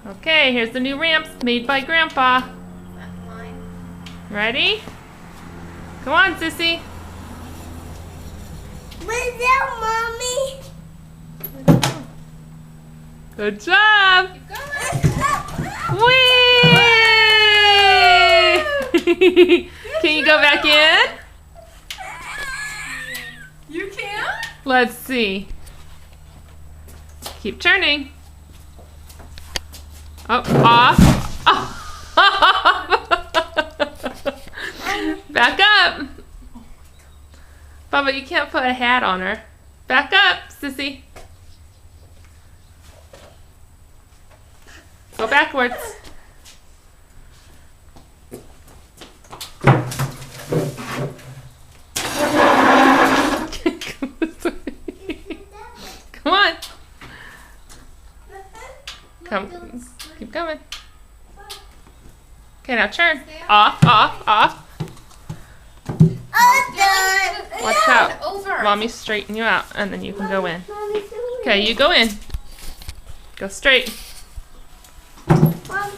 Okay, here's the new ramps made by Grandpa. That's mine. Ready? Come on, Sissy. What's up, Mommy? Good job. Keep going. Whee! Can you go back in? You can? Let's see. Keep turning. Oh, off. Oh. Back up. Bubba, you can't put a hat on her. Back up, Sissy. Go backwards. Come on. Come. Keep coming. Okay, now turn. Off, off, off. All done. Watch out. Over. Mommy straighten you out, and then you can go in. Mommy, Okay, you go in. Go straight. Mom, Mom,